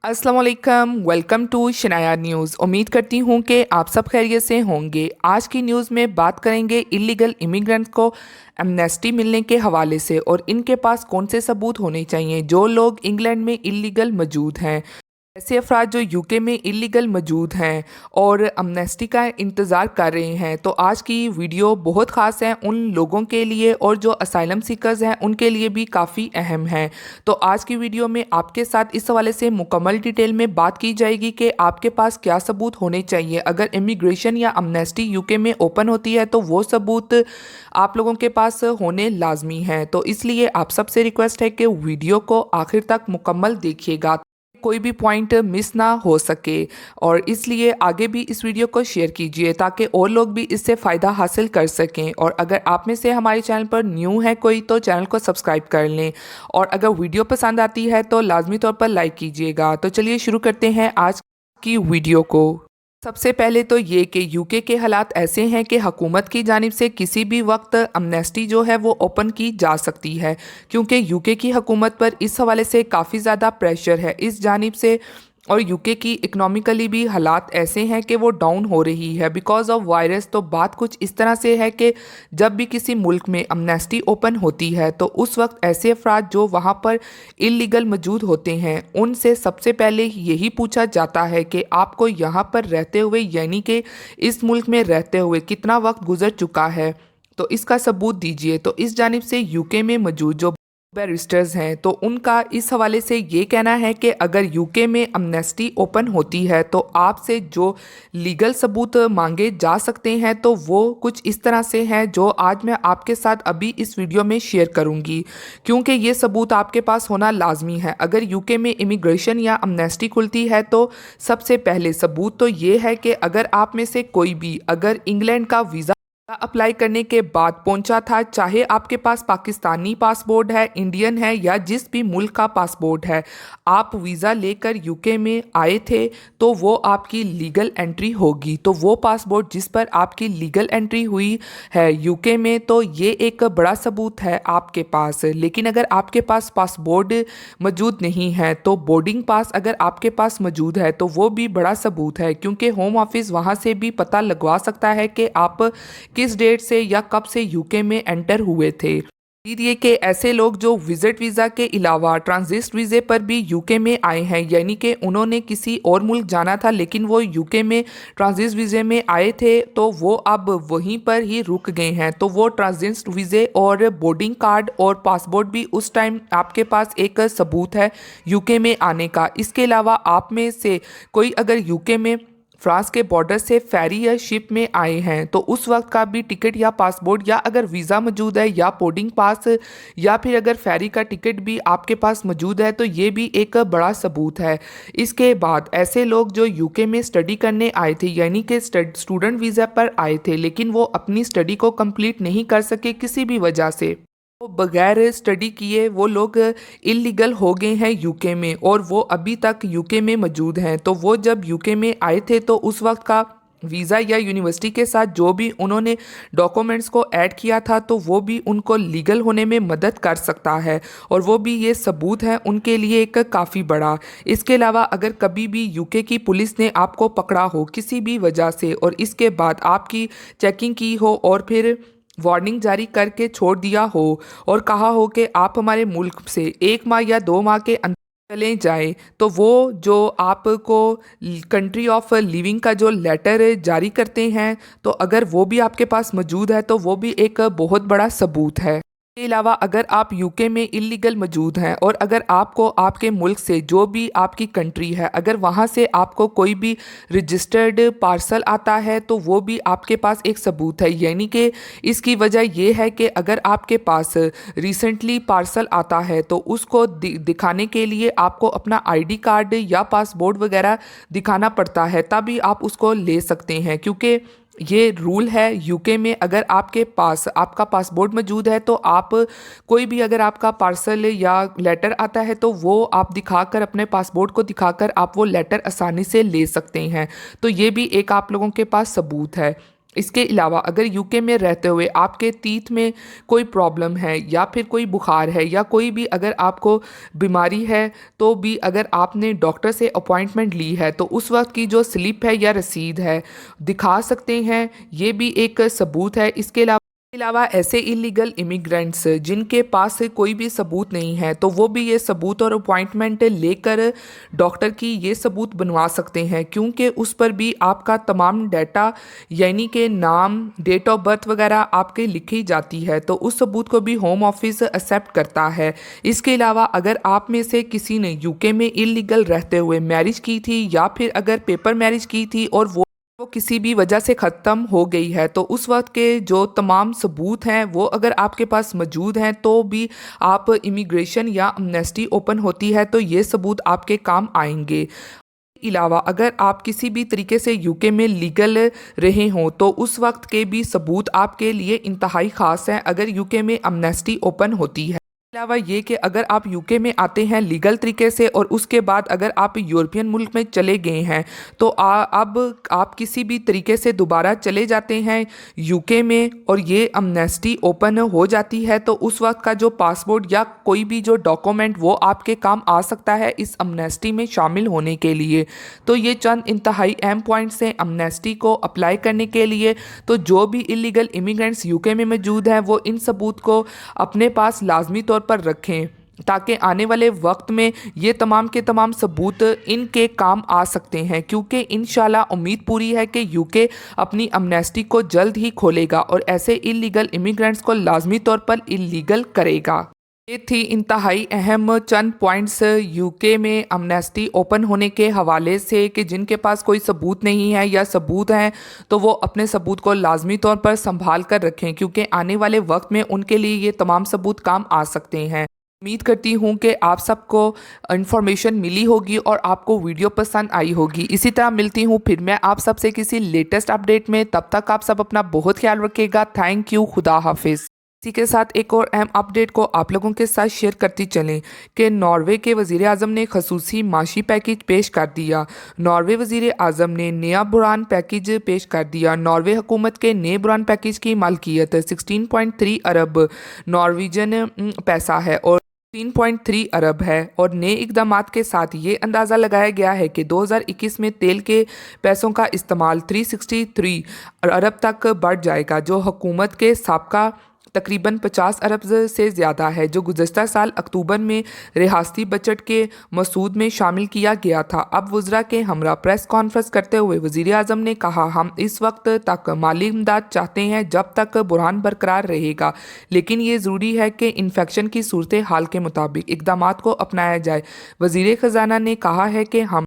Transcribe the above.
अस्सलाम वालेकुम, welcome to Shanaya news. उम्मीद करती हूँ कि आप सब खैरियत से होंगे। आज की न्यूज़ में बात करेंगे इलीगल इमिग्रेंट्स को एमनेस्टी मिलने के हवाले से और इनके पास कौन से सबूत होने चाहिए जो लोग इंग्लैंड में इलीगल मौजूद हैं। ऐसे अफराद जो यूके में इलीगल मौजूद हैं और अमनेस्टी का इंतज़ार कर रहे हैं, तो आज की वीडियो बहुत ख़ास है उन लोगों के लिए और जो असाइलम सीकर्स हैं उनके लिए भी काफ़ी अहम है। तो आज की वीडियो में आपके साथ इस हवाले से मुकम्मल डिटेल में बात की जाएगी कि आपके पास क्या सबूत होने चाहिए। अगर इमिग्रेशन या अमनेस्टी यूके में ओपन होती है तो वो सबूत आप लोगों के पास होने लाजमी हैं। तो इसलिए आप सबसे रिक्वेस्ट है कि वीडियो को आखिर तक मुकम्मल देखिएगा, कोई भी पॉइंट मिस ना हो सके। और इसलिए आगे भी इस वीडियो को शेयर कीजिए ताकि और लोग भी इससे फ़ायदा हासिल कर सकें। और अगर आप में से हमारे चैनल पर न्यू है कोई तो चैनल को सब्सक्राइब कर लें, और अगर वीडियो पसंद आती है तो लाजमी तौर पर लाइक कीजिएगा। तो चलिए शुरू करते हैं आज की वीडियो को। सबसे पहले तो ये कि यूके के हालात ऐसे हैं कि हुकूमत की जानिब से किसी भी वक्त अमनेस्टी जो है वो ओपन की जा सकती है, क्योंकि यूके की हुकूमत पर इस हवाले से काफ़ी ज़्यादा प्रेशर है इस जानिब से। और यूके की इकनॉमिकली भी हालात ऐसे हैं कि वो डाउन हो रही है बिकॉज ऑफ वायरस। तो बात कुछ इस तरह से है कि जब भी किसी मुल्क में अमनेस्टी ओपन होती है तो उस वक्त ऐसे अफराद जो वहाँ पर इलीगल मौजूद होते हैं उनसे सबसे पहले यही पूछा जाता है कि आपको यहाँ पर रहते हुए यानी कि इस मुल्क में रहते हुए कितना वक्त गुजर चुका है, तो इसका सबूत दीजिए। तो इस जानिब से यूके में मौजूद जो बैरिस्टर्स हैं तो उनका इस हवाले से ये कहना है कि अगर यूके में अमनेस्टी ओपन होती है तो आपसे जो लीगल सबूत मांगे जा सकते हैं तो वो कुछ इस तरह से हैं जो आज मैं आपके साथ अभी इस वीडियो में शेयर करूंगी, क्योंकि ये सबूत आपके पास होना लाजमी है। अगर यूके में इमिग्रेशन या अमनेस्टी खुलती है तो सबसे पहले सबूत तो ये है कि अगर आप में से कोई भी अगर इंग्लैंड का वीज़ा अप्लाई करने के बाद पहुंचा था, चाहे आपके पास पाकिस्तानी पासपोर्ट है, इंडियन है या जिस भी मुल्क का पासपोर्ट है, आप वीज़ा लेकर यूके में आए थे तो वो आपकी लीगल एंट्री होगी। तो वो पासपोर्ट जिस पर आपकी लीगल एंट्री हुई है यूके में, तो ये एक बड़ा सबूत है आपके पास। लेकिन अगर आपके पास पासपोर्ट मौजूद नहीं है तो बोर्डिंग पास अगर आपके पास मौजूद है तो वो भी बड़ा सबूत है, क्योंकि होम ऑफिस वहाँ से भी पता लगवा सकता है कि आप किस डेट से या कब से यूके में एंटर हुए थे। ये कि ऐसे लोग जो विजिट वीज़ा के अलावा ट्रांजिट वीज़े पर भी यूके में आए हैं, यानी कि उन्होंने किसी और मुल्क जाना था लेकिन वो यूके में ट्रांजिट वीज़े में आए थे तो वो अब वहीं पर ही रुक गए हैं, तो वो ट्रांजिट वीज़े और बोर्डिंग कार्ड और पासपोर्ट भी उस टाइम आपके पास एक सबूत है यूके में आने का। इसके अलावा आप में से कोई अगर यूके में फ्रांस के बॉर्डर से फेरी या शिप में आए हैं तो उस वक्त का भी टिकट या पासपोर्ट या अगर वीज़ा मौजूद है या बोर्डिंग पास या फिर अगर फेरी का टिकट भी आपके पास मौजूद है तो ये भी एक बड़ा सबूत है। इसके बाद ऐसे लोग जो यूके में स्टडी करने आए थे यानी कि स्टूडेंट वीज़ा पर आए थे लेकिन वो अपनी स्टडी को कंप्लीट नहीं कर सके किसी भी वजह से, वो बगैर स्टडी किए वो लोग इलीगल हो गए हैं यूके में और वो अभी तक यूके में मौजूद हैं। तो वो जब यूके में आए थे तो उस वक्त का वीज़ा या यूनिवर्सिटी के साथ जो भी उन्होंने डॉक्यूमेंट्स को ऐड किया था तो वो भी उनको लीगल होने में मदद कर सकता है और वो भी ये सबूत है उनके लिए एक काफ़ी बड़ा। इसके अलावा अगर कभी भी यूके की पुलिस ने आपको पकड़ा हो किसी भी वजह से और इसके बाद आपकी चेकिंग की हो और फिर वार्निंग जारी करके छोड़ दिया हो और कहा हो कि आप हमारे मुल्क से 1 माह या 2 माह के अंदर चले जाएं, तो वो जो आपको कंट्री ऑफ लिविंग का जो लेटर जारी करते हैं तो अगर वो भी आपके पास मौजूद है तो वो भी एक बहुत बड़ा सबूत है। इसके अलावा अगर आप यूके में इलीगल मौजूद हैं और अगर आपको आपके मुल्क से जो भी आपकी कंट्री है अगर वहाँ से आपको कोई भी रजिस्टर्ड पार्सल आता है तो वो भी आपके पास एक सबूत है। यानी कि इसकी वजह ये है कि अगर आपके पास रिसेंटली पार्सल आता है तो उसको दिखाने के लिए आपको अपना आईडी कार्ड या पासपोर्ट वगैरह दिखाना पड़ता है, तभी आप उसको ले सकते हैं। क्योंकि ये रूल है यूके में, अगर आपके पास आपका पासपोर्ट मौजूद है तो आप कोई भी अगर आपका पार्सल या लेटर आता है तो वो आप दिखाकर अपने पासपोर्ट को दिखाकर आप वो लेटर आसानी से ले सकते हैं। तो ये भी एक आप लोगों के पास सबूत है। اس کے علاوہ اگر یوکے میں رہتے ہوئے آپ کے تیتھ میں کوئی پرابلم ہے یا پھر کوئی بخار ہے یا کوئی بھی اگر آپ کو بیماری ہے تو بھی اگر آپ نے ڈاکٹر سے اپوائنٹمنٹ لی ہے تو اس وقت کی جو سلپ ہے یا رسید ہے دکھا سکتے ہیں، یہ بھی ایک ثبوت ہے۔ اس کے علاوہ ایسے ایلیگل امیگرینٹس جن کے پاس کوئی بھی ثبوت نہیں ہے تو وہ بھی یہ ثبوت اور اپوائنٹمنٹ لے کر ڈاکٹر کی یہ ثبوت بنوا سکتے ہیں، کیونکہ اس پر بھی آپ کا تمام ڈیٹا یعنی کہ نام، ڈیٹ آف برتھ وغیرہ آپ کے لکھی جاتی ہے، تو اس ثبوت کو بھی ہوم آفس ایکسیپٹ کرتا ہے۔ اس کے علاوہ اگر آپ میں سے کسی نے یوکے میں ایلیگل رہتے ہوئے میرج کی تھی یا پھر اگر پیپر میرج کی تھی اور وہ کسی بھی وجہ سے ختم ہو گئی ہے تو اس وقت کے جو تمام ثبوت ہیں وہ اگر آپ کے پاس موجود ہیں تو بھی آپ امیگریشن یا امنیسٹی اوپن ہوتی ہے تو یہ ثبوت آپ کے کام آئیں گے۔ علاوہ اگر آپ کسی بھی طریقے سے یوکے میں لیگل رہے ہوں تو اس وقت کے بھی ثبوت آپ کے لیے انتہائی خاص ہیں اگر یوکے میں امنیسٹی اوپن ہوتی ہے۔ اس کے علاوہ یہ کہ اگر آپ یوکے میں آتے ہیں لیگل طریقے سے اور اس کے بعد اگر آپ یورپین ملک میں چلے گئے ہیں تو اب آپ کسی بھی طریقے سے دوبارہ چلے جاتے ہیں یوکے میں اور یہ امنیسٹی اوپن ہو جاتی ہے تو اس وقت کا جو پاسپورٹ یا کوئی بھی جو ڈاکومنٹ وہ آپ کے کام آ سکتا ہے اس امنیسٹی میں شامل ہونے کے لیے۔ تو یہ چند انتہائی اہم پوائنٹس ہیں امنیسٹی کو اپلائی کرنے کے لیے۔ تو جو بھی ایلیگل امیگرینٹس یوکے میں موجود ہیں وہ ان ثبوت کو اپنے پاس لازمی طور پر رکھیں تاکہ آنے والے وقت میں یہ تمام کے تمام ثبوت ان کے کام آ سکتے ہیں، کیونکہ انشاءاللہ امید پوری ہے کہ یوکے اپنی امنیسٹی کو جلد ہی کھولے گا اور ایسے ایلیگل امیگرینٹس کو لازمی طور پر ایلیگل کرے گا۔ یہ تھی انتہائی اہم چند پوائنٹس یوکے میں امنیسٹی اوپن ہونے کے حوالے سے کہ جن کے پاس کوئی ثبوت نہیں ہے یا ثبوت ہیں تو وہ اپنے ثبوت کو لازمی طور پر سنبھال کر رکھیں، کیونکہ آنے والے وقت میں ان کے لیے یہ تمام ثبوت کام آ سکتے ہیں۔ امید کرتی ہوں کہ آپ سب کو انفارمیشن ملی ہوگی اور آپ کو ویڈیو پسند آئی ہوگی۔ اسی طرح ملتی ہوں پھر میں آپ سب سے کسی لیٹسٹ اپڈیٹ میں، تب تک آپ سب اپنا بہت خیال رکھیے گا۔ تھینک یو، خدا حافظ۔ اسی کے ساتھ ایک اور اہم اپڈیٹ کو آپ لوگوں کے ساتھ شیئر کرتی چلیں کہ ناروے کے وزیر اعظم نے خصوصی معاشی پیکیج پیش کر دیا۔ ناروے وزیر اعظم نے نیا بران پیکیج پیش کر دیا۔ ناروے حکومت کے نئے بران پیکیج کی مالکیت 16.3 ارب نارویجن پیسہ ہے اور 3.3 ارب ہے، اور نئے اقدامات کے ساتھ یہ اندازہ لگایا گیا ہے کہ 2021 میں تیل کے پیسوں کا استعمال 363 ارب تک بڑھ جائے گا، جو حکومت کے سابقہ تقریباً 50 ارب سے زیادہ ہے، جو گزشتہ سال اکتوبر میں ریاستی بجٹ کے مسود میں شامل کیا گیا تھا۔ اب وزراء کے ہمراہ پریس کانفرنس کرتے ہوئے وزیر اعظم نے کہا، ہم اس وقت تک مالی امداد چاہتے ہیں جب تک بحران برقرار رہے گا، لیکن یہ ضروری ہے کہ انفیکشن کی صورتحال کے مطابق اقدامات کو اپنایا جائے۔ وزیر خزانہ نے کہا ہے کہ ہم